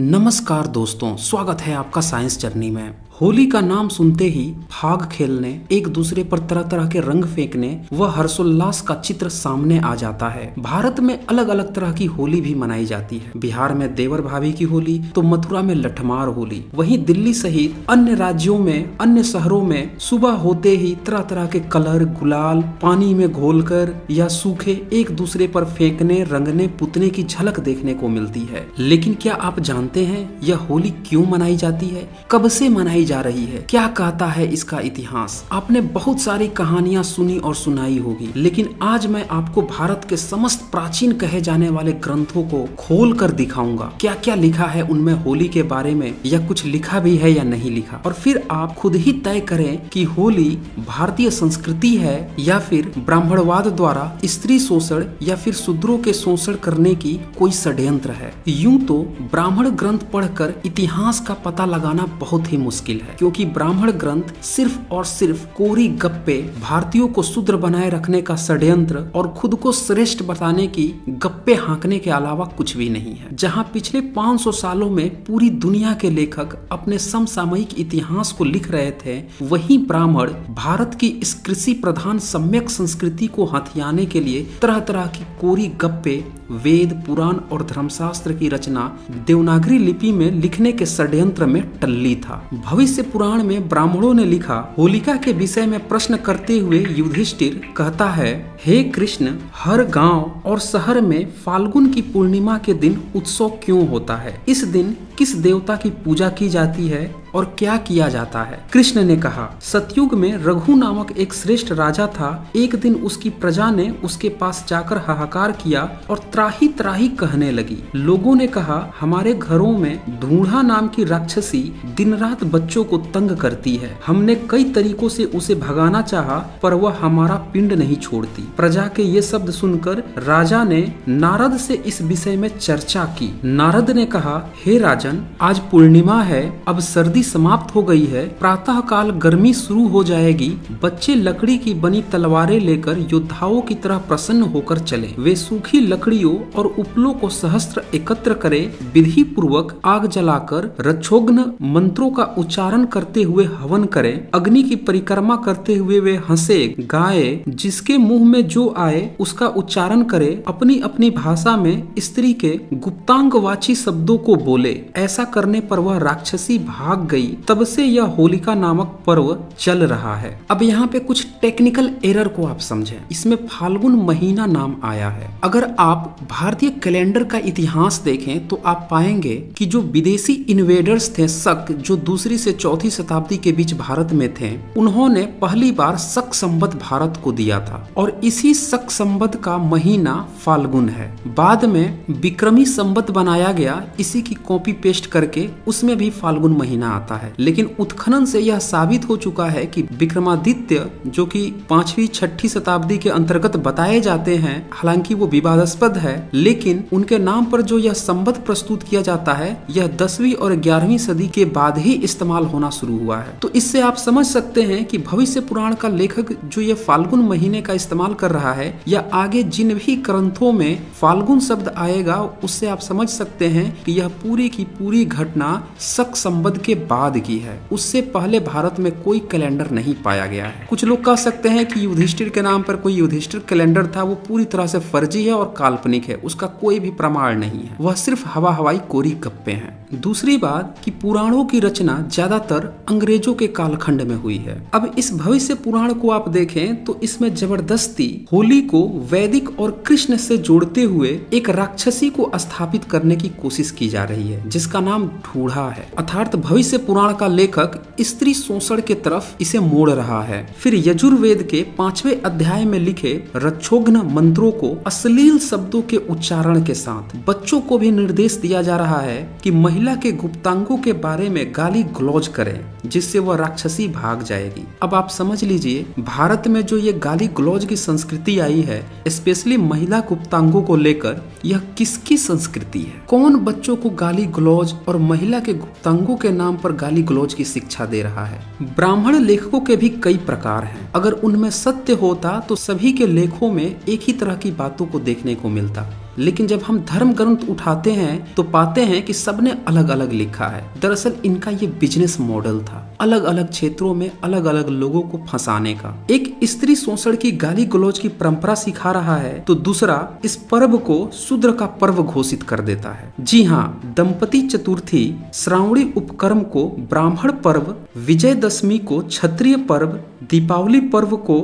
नमस्कार दोस्तों, स्वागत है आपका साइंस जर्नी में। होली का नाम सुनते ही फाग खेलने, एक दूसरे पर तरह तरह के रंग फेंकने व हर्षोल्लास का चित्र सामने आ जाता है। भारत में अलग अलग तरह की होली भी मनाई जाती है। बिहार में देवर भाभी की होली तो मथुरा में लठमार होली। वहीं दिल्ली सहित अन्य राज्यों में, अन्य शहरों में सुबह होते ही तरह तरह के कलर, गुलाल पानी में घोलकर या सूखे एक दूसरे पर फेंकने, रंगने, पुतने की झलक देखने को मिलती है। लेकिन क्या आप जानते हैं यह होली क्यों मनाई जाती है, कब से मनाई जा रही है, क्या कहता है इसका इतिहास? आपने बहुत सारी कहानियां सुनी और सुनाई होगी, लेकिन आज मैं आपको भारत के समस्त प्राचीन कहे जाने वाले ग्रंथों को खोल कर दिखाऊंगा। क्या क्या लिखा है उनमें होली के बारे में, या कुछ लिखा भी है या नहीं लिखा, और फिर आप खुद ही तय करें कि होली भारतीय संस्कृति है या फिर ब्राह्मणवाद द्वारा स्त्री शोषण या फिर शूद्रों के शोषण करने की कोई षड्यंत्र है। यूं तो ब्राह्मण ग्रंथ पढ़कर इतिहास का पता लगाना बहुत ही मुश्किल है, क्योंकि ब्राह्मण ग्रंथ सिर्फ और सिर्फ कोरी गप्पे, भारतीयों को शूद्र बनाए रखने का षड्यंत्र और खुद को श्रेष्ठ बताने की गप्पे हाँकने के अलावा कुछ भी नहीं है। जहां पिछले 500 सालों में पूरी दुनिया के लेखक अपने समसामयिक इतिहास को लिख रहे थे, वहीं ब्राह्मण भारत की इस कृषि प्रधान सम्यक संस्कृति को हथियाने के लिए तरह तरह की कोरी गप्पे, वेद, पुराण और धर्मशास्त्र की रचना देवनागरी लिपि में लिखने के षड्यंत्र में टल्ली था। भविष्य पुराण में ब्राह्मणों ने लिखा, होलिका के विषय में प्रश्न करते हुए युधिष्ठिर कहता है, हे कृष्ण, हर गांव और शहर में फाल्गुन की पूर्णिमा के दिन उत्सव क्यों होता है? इस दिन किस देवता की पूजा की जाती है और क्या किया जाता है? कृष्ण ने कहा, सतयुग में रघु नामक एक श्रेष्ठ राजा था। एक दिन उसकी प्रजा ने उसके पास जाकर हाहाकार किया और त्राही त्राही कहने लगी। लोगों ने कहा, हमारे घरों में धूढ़ा नाम की राक्षसी दिन रात बच्चों को तंग करती है। हमने कई तरीकों से उसे भगाना चाहा, पर वह हमारा पिंड नहीं छोड़ती। प्रजा के ये शब्द सुनकर राजा ने नारद से इस विषय में चर्चा की। नारद ने कहा, हे राजन, आज पूर्णिमा है, अब सर्दी समाप्त हो गई है, प्रातः काल गर्मी शुरू हो जाएगी। बच्चे लकड़ी की बनी तलवारें लेकर योद्धाओं की तरह प्रसन्न होकर चले। वे सूखी लकड़ियों और उपलों को सहस्त्र एकत्र करें, विधि पूर्वक आग जलाकर रक्षोघ्न मंत्रों का उच्चारण करते हुए हवन करें। अग्नि की परिक्रमा करते हुए वे हंसे, गाए, जिसके मुंह में जो आए उसका उच्चारण करे। अपनी अपनी भाषा में स्त्री के गुप्तांगवाची शब्दों को बोले। ऐसा करने पर वह राक्षसी भाग गई। तब से यह होलिका नामक पर्व चल रहा है। अब यहाँ पे कुछ टेक्निकल एरर को आप समझें। इसमें फाल्गुन महीना नाम आया है। अगर आप भारतीय कैलेंडर का इतिहास देखें तो आप पाएंगे कि जो विदेशी इन्वेडर्स थे, शक, जो दूसरी से चौथी शताब्दी के बीच भारत में थे, उन्होंने पहली बार शक संवत भारत को दिया था और इसी शक संवत का महीना फाल्गुन है। बाद में विक्रमी संवत बनाया गया, इसी की कॉपी पेस्ट करके उसमें भी फाल्गुन महीना आता है। लेकिन उत्खनन से यह साबित हो चुका है कि विक्रमादित्य, जो कि 5वीं-6ठी शताब्दी के अंतर्गत बताए जाते हैं, हालांकि वो विवादास्पद है, लेकिन उनके नाम पर जो यह संवत प्रस्तुत किया जाता है, यह 10वीं और 11वीं सदी के बाद ही इस्तेमाल होना शुरू हुआ है। तो इससे आप समझ सकते हैं कि भविष्य पुराण का लेखक जो ये फाल्गुन महीने का इस्तेमाल कर रहा है, या आगे जिन भी ग्रंथों में फाल्गुन शब्द आएगा, उससे आप समझ सकते हैं कि यह पूरी की पूरी घटना शक संवत के बाद की है। उससे पहले भारत में कोई कैलेंडर नहीं पाया गया है। कुछ लोग कह सकते हैं कि युधिष्ठिर के नाम पर कोई युधिष्ठिर कैलेंडर था, वो पूरी तरह से फर्जी है और काल्पनिक है, उसका कोई भी प्रमाण नहीं है, वह सिर्फ हवा हवाई कोरी गप्पे हैं। दूसरी बात कि पुराणों की रचना ज्यादातर अंग्रेजों के कालखंड में हुई है। अब इस भविष्य पुराण को आप देखें तो इसमें जबरदस्ती होली को वैदिक और कृष्ण से जोड़ते हुए एक राक्षसी को स्थापित करने की कोशिश की जा रही है, जिसका नाम ढूढ़ा है। अर्थात भविष्य पुराण का लेखक स्त्री शोषण के तरफ इसे मोड़ रहा है। फिर यजुर्वेद के 5वें अध्याय में लिखे रक्षोघ्न मंत्रों को अश्लील शब्दों के उच्चारण के साथ बच्चों को भी निर्देश दिया जा रहा है कि महिला के गुप्तांगों के बारे में गाली गलौज करें, जिससे वह राक्षसी भाग जाएगी। अब आप समझ लीजिए, भारत में जो ये गाली गलौज की संस्कृति आई है, स्पेशली महिला गुप्तांगों को लेकर, यह किसकी संस्कृति है? कौन बच्चों को गाली गलौज और महिला के गुप्तांगों के नाम पर गाली गलौज की शिक्षा दे रहा है? ब्राह्मण लेखकों के भी कई प्रकार हैं। अगर उनमें सत्य होता तो सभी के लेखों में एक ही तरह की बातों को देखने को मिलता, लेकिन जब हम धर्म ग्रंथ उठाते हैं तो पाते हैं कि सबने अलग अलग लिखा है। दरअसल इनका ये बिजनेस मॉडल था, अलग अलग क्षेत्रों में अलग अलग लोगों को फंसाने का। एक स्त्री शोषण की गाली गलौज की परंपरा सिखा रहा है तो दूसरा इस पर्व को शूद्र का पर्व घोषित कर देता है। जी हाँ, दंपति चतुर्थी, श्रावणी उपक्रम को ब्राह्मण पर्व, विजयदशमी को क्षत्रिय पर्व, दीपावली पर्व को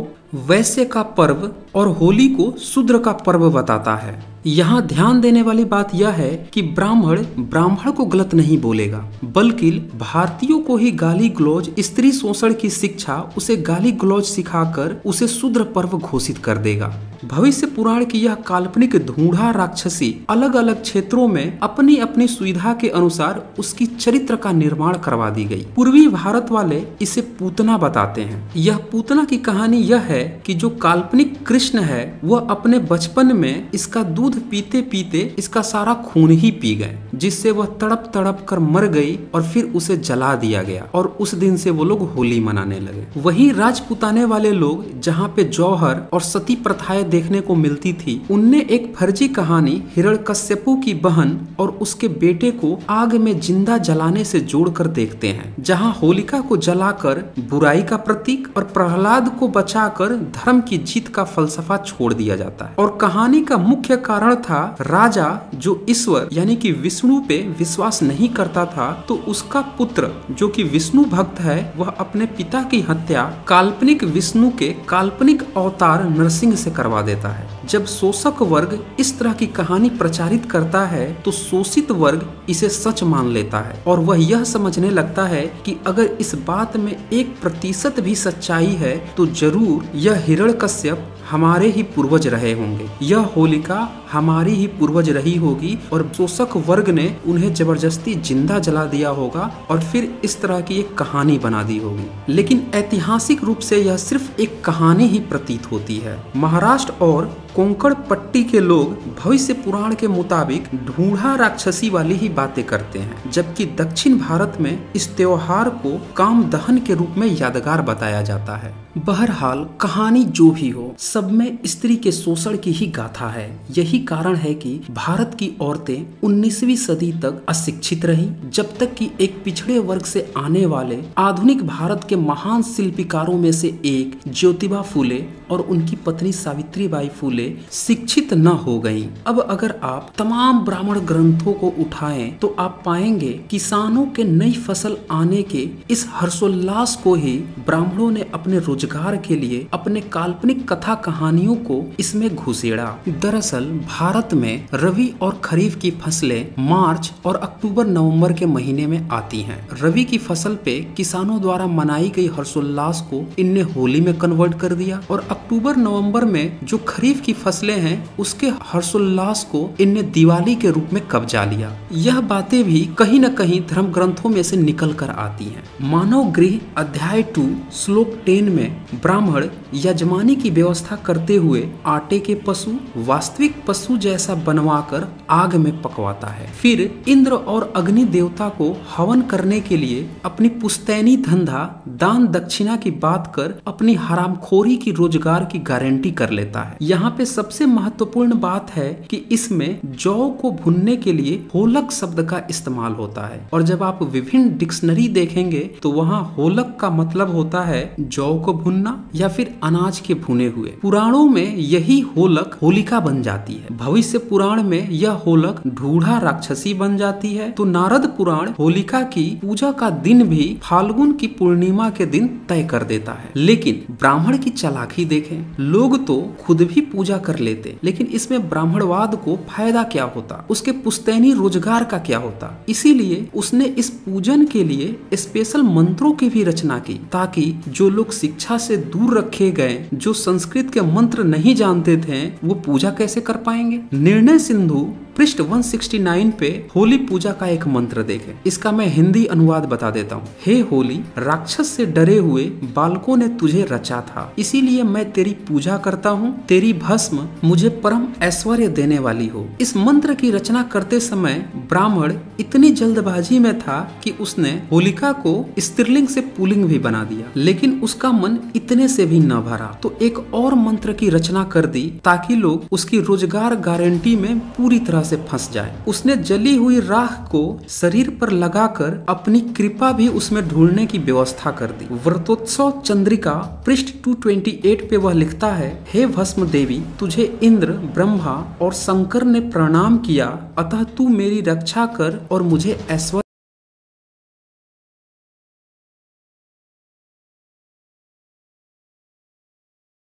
वैश्य का पर्व और होली को शूद्र का पर्व बताता है। यहाँ ध्यान देने वाली बात यह है कि ब्राह्मण को गलत नहीं बोलेगा, बल्कि भारतीयों को ही गाली गलौज, स्त्री शोषण की शिक्षा उसे गाली गलौज सिखाकर उसे शूद्र पर्व घोषित कर देगा। भविष्य पुराण की यह काल्पनिक ढूंढा राक्षसी अलग अलग क्षेत्रों में अपनी अपनी सुविधा के अनुसार उसकी चरित्र का निर्माण करवा दी गई। पूर्वी भारत वाले इसे पूतना बताते हैं। यह पूतना की कहानी यह है कि जो काल्पनिक कृष्ण है वह अपने बचपन में इसका दूध पीते पीते इसका सारा खून ही पी गए, जिससे वह तड़प तड़प कर मर गई और फिर उसे जला दिया गया और उस दिन से वो लोग होली मनाने लगे। वहीं राजपुताने वाले लोग जहाँ पे जौहर और सती प्रथाएं देखने को मिलती थी, उनने एक फर्जी कहानी हिरण्यकश्यपु की बहन और उसके बेटे को आग में जिंदा जलाने से जोड़कर देखते हैं, जहाँ होलिका को जलाकर बुराई का प्रतीक और प्रहलाद को बचाकर धर्म की जीत का फलसफा छोड़ दिया जाता है। और कहानी का मुख्य कारण था राजा जो ईश्वर यानी कि विष्णु पे विश्वास नहीं करता था, तो उसका पुत्र जो कि विष्णु भक्त है वह अपने पिता की हत्या काल्पनिक विष्णु के काल्पनिक अवतार नरसिंह से करवा देता है। जब शोषक वर्ग इस तरह की कहानी प्रचारित करता है तो शोषित वर्ग इसे सच मान लेता है और वह यह समझने लगता है कि अगर इस बात में 1% भी सच्चाई है तो जरूर यह हिरण्यकश्यप हमारे ही पूर्वज रहे होंगे, यह होलिका हमारी ही पूर्वज रही होगी और शोषक वर्ग ने उन्हें जबरदस्ती जिंदा जला दिया होगा और फिर इस तरह की एक कहानी बना दी होगी। लेकिन ऐतिहासिक रूप से यह सिर्फ एक कहानी ही प्रतीत होती है। महाराष्ट्र और कोंकण पट्टी के लोग भविष्य पुराण के मुताबिक ढूंढा राक्षसी वाली ही बातें करते हैं, जबकि दक्षिण भारत में इस त्योहार को काम दहन के रूप में यादगार बताया जाता है। बहरहाल कहानी जो भी हो, सब में स्त्री के शोषण की ही गाथा है। यही कारण है कि भारत की औरतें 19वीं सदी तक अशिक्षित रही, जब तक कि एक पिछड़े वर्ग से आने वाले आधुनिक भारत के महान शिल्पकारों में से एक ज्योतिबा फूले और उनकी पत्नी सावित्रीबाई फूले शिक्षित न हो गईं। अब अगर आप तमाम ब्राह्मण ग्रंथों को उठाएं तो आप पाएंगे किसानों के नई फसल आने के इस हर्षोल्लास को ही ब्राह्मणों ने अपने रोजगार के लिए अपने काल्पनिक कथा कहानियों को इसमें घुसेड़ा। दरअसल भारत में रबी और खरीफ की फसलें मार्च और अक्टूबर नवंबर के महीने में आती हैं। रबी की फसल पे किसानों द्वारा मनाई गई हर्षोल्लास को इनने होली में कन्वर्ट कर दिया और अक्टूबर नवंबर में जो खरीफ की फसलें हैं उसके हर्षोल्लास को इनने दिवाली के रूप में कब्जा लिया। यह बातें भी कहीं न कहीं धर्म ग्रंथों में से निकल कर आती हैं। मानव गृह अध्याय 2 श्लोक 10 में ब्राह्मण यजमानी की व्यवस्था करते हुए आटे के पशु वास्तविक पशु जैसा बनवाकर आग में पकवाता है। फिर इंद्र और अग्नि देवता को हवन करने के लिए अपनी पुश्तैनी धंधा दान दक्षिणा की बात कर अपनी हरामखोरी की रोजगार की गारंटी कर लेता है। यहाँ पे सबसे महत्वपूर्ण बात है कि इसमें जौ को भुनने के लिए होलक शब्द का इस्तेमाल होता है और जब आप विभिन्न डिक्शनरी देखेंगे तो वहाँ होलक का मतलब होता है जौ को भुनना या फिर अनाज के भुने हुए। पुराणों में यही होलक होलिका बन जाती है। भविष्य पुराण में यह होलक ढूढ़ा राक्षसी बन जाती है। तो नारद पुराण होलिका की पूजा का दिन भी फाल्गुन की पूर्णिमा के दिन तय कर देता है। लेकिन ब्राह्मण की चालाकी देखें, लोग तो खुद भी पूजा कर लेते, लेकिन इसमें ब्राह्मणवाद को फायदा क्या होता, उसके पुश्तैनी रोजगार का क्या होता। इसीलिए उसने इस पूजन के लिए स्पेशल मंत्रों की भी रचना की ताकि जो लोग शिक्षा से दूर रखे गए, जो संस्कृत के मंत्र नहीं जानते थे, वो पूजा कैसे कर पाएंगे। निर्णय सिंधु पृष्ठ 169 पे होली पूजा का एक मंत्र देखें। इसका मैं हिंदी अनुवाद बता देता हूँ। हे होली, राक्षस से डरे हुए बालकों ने तुझे रचा था, इसीलिए मैं तेरी पूजा करता हूँ। तेरी भस्म मुझे परम ऐश्वर्य देने वाली हो। इस मंत्र की रचना करते समय ब्राह्मण इतनी जल्दबाजी में था कि उसने होलिका को स्त्रीलिंग से पुल्लिंग भी बना दिया, लेकिन उसका मन इतने से भी न भरा तो एक और मंत्र की रचना कर दी ताकि लोग उसकी रोजगार गारंटी में पूरी तरह से फंस जाए। उसने जली हुई राख को शरीर पर लगाकर अपनी कृपा भी उसमें ढूंढने की व्यवस्था कर दी। व्रतोत्सव चंद्रिका पृष्ठ 228 पे वह लिखता है, हे भस्म देवी, तुझे इंद्र, ब्रह्मा और शंकर ने प्रणाम किया, अतः तू मेरी रक्षा कर और मुझे ऐश्वर्य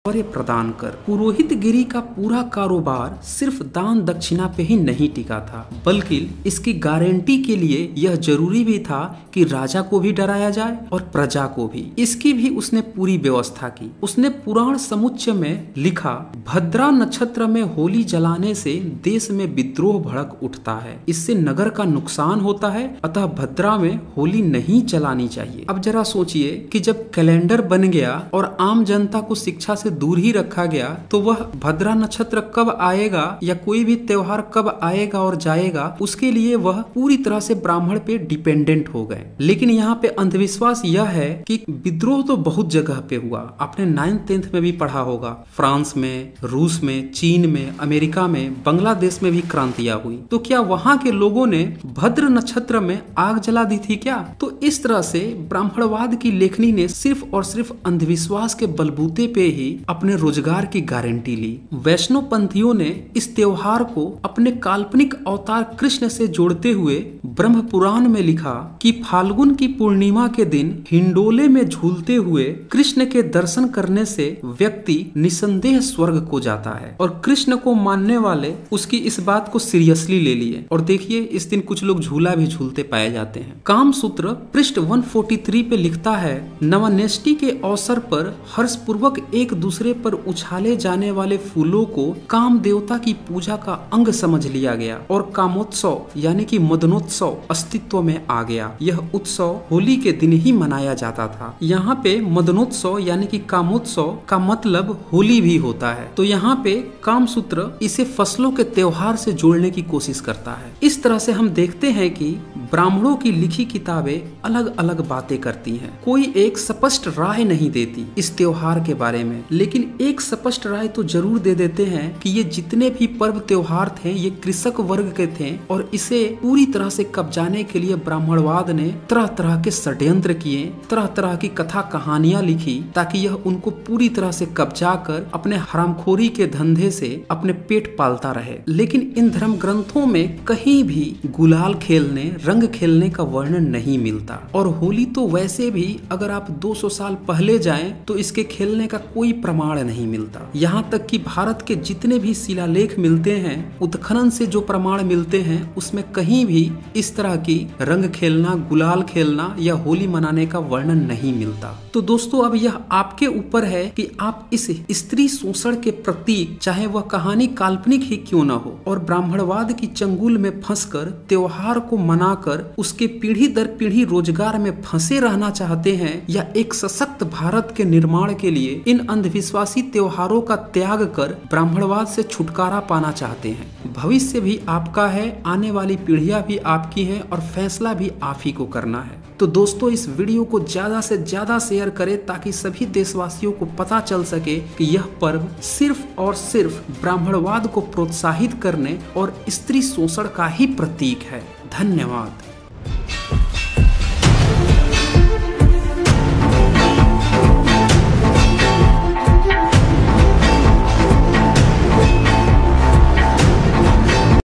प्रदान कर। पुरोहित गिरी का पूरा कारोबार सिर्फ दान दक्षिणा पे ही नहीं टिका था, बल्कि इसकी गारंटी के लिए यह जरूरी भी था कि राजा को भी डराया जाए और प्रजा को भी। इसकी भी उसने पूरी व्यवस्था की। उसने पुराण समुच्चय में लिखा, भद्रा नक्षत्र में होली जलाने से देश में विद्रोह भड़क उठता है, इससे नगर का नुकसान होता है, अतः भद्रा में होली नहीं जलानी चाहिए। अब जरा सोचिए कि जब कैलेंडर बन गया और आम जनता को शिक्षा से दूर ही रखा गया तो वह भद्रा नक्षत्र कब आएगा या कोई भी त्योहार कब आएगा और जाएगा, उसके लिए वह पूरी तरह से ब्राह्मण पे डिपेंडेंट हो गए। लेकिन यहाँ पे अंधविश्वास यह है कि विद्रोह तो बहुत जगह पे हुआ, आपने 9th-10th में भी पढ़ा होगा। फ्रांस में, रूस में, चीन में, अमेरिका में, बांग्लादेश में भी क्रांतियां हुई। तो क्या वहां के लोगों ने भद्र नक्षत्र में आग जला दी थी क्या? तो इस तरह से ब्राह्मणवाद की लेखनी ने सिर्फ और सिर्फ अंधविश्वास के बलबूते पे ही अपने रोजगार की गारंटी ली। वैष्णव पंथियों ने इस त्योहार को अपने काल्पनिक अवतार कृष्ण से जोड़ते हुए ब्रह्म पुराण में लिखा कि फाल्गुन की पूर्णिमा के दिन हिंडोले में झूलते हुए कृष्ण के दर्शन करने से व्यक्ति निसंदेह स्वर्ग को जाता है। और कृष्ण को मानने वाले उसकी इस बात को सीरियसली ले लिए और देखिए इस दिन कुछ लोग झूला भी झूलते पाए जाते हैं। कामसूत्र पृष्ठ 143 पे लिखता है, नवानेष्टि के अवसर पर हर्षपूर्वक एक दूसरे पर उछाले जाने वाले फूलों को काम देवता की पूजा का अंग समझ लिया गया और कामोत्सव यानी कि मदनोत्सव अस्तित्व में आ गया। यह उत्सव होली के दिन ही मनाया जाता था। यहाँ पे मदनोत्सव यानी कि कामोत्सव का मतलब होली भी होता है। तो यहाँ पे कामसूत्र इसे फसलों के त्योहार से जोड़ने की कोशिश करता है। इस तरह से हम देखते हैं कि ब्राह्मणों की लिखी किताबें अलग अलग बातें करती हैं। कोई एक स्पष्ट राय नहीं देती इस त्योहार के बारे में, लेकिन एक स्पष्ट राय तो जरूर दे देते हैं कि ये जितने भी पर्व त्योहार थे ये कृषक वर्ग के थे और इसे पूरी तरह से कब्जाने के लिए ब्राह्मणवाद ने तरह तरह के षड्यंत्र किए, तरह तरह की कथा कहानियां लिखी ताकि यह उनको पूरी तरह से कब्जा कर अपने हरामखोरी के धंधे से अपने पेट पालता रहे। लेकिन इन धर्म ग्रंथों में कहीं भी गुलाल खेलने, रंग खेलने का वर्णन नहीं मिलता। और होली तो वैसे भी अगर आप 200 साल पहले जाएं तो इसके खेलने का कोई प्रमाण नहीं मिलता। यहाँ तक कि भारत के जितने भी शिलालेख मिलते हैं, उत्खनन से जो प्रमाण मिलते हैं, उसमें कहीं भी इस तरह की रंग खेलना, गुलाल खेलना या होली मनाने का वर्णन नहीं मिलता। तो दोस्तों अब यह आपके ऊपर है कि आप इस स्त्री शोषण के प्रतीक, चाहे वह कहानी काल्पनिक ही क्यों न हो, और ब्राह्मणवाद की चंगुल में फंसकर त्योहार को मनाकर उसके पीढ़ी दर पीढ़ी रोजगार में फंसे रहना चाहते हैं या एक सशक्त भारत के निर्माण के लिए इन अंधविश्वासी त्योहारों का त्याग कर ब्राह्मणवाद से छुटकारा पाना चाहते हैं। भविष्य भी आपका है, आने वाली पीढ़ियां भी आपकी हैं और फैसला भी आप ही को करना है। तो दोस्तों इस वीडियो को ज्यादा से ज्यादा शेयर करें ताकि सभी देशवासियों को पता चल सके कि यह पर्व सिर्फ और सिर्फ ब्राह्मणवाद को प्रोत्साहित करने और स्त्री शोषण का ही प्रतीक है। धन्यवाद।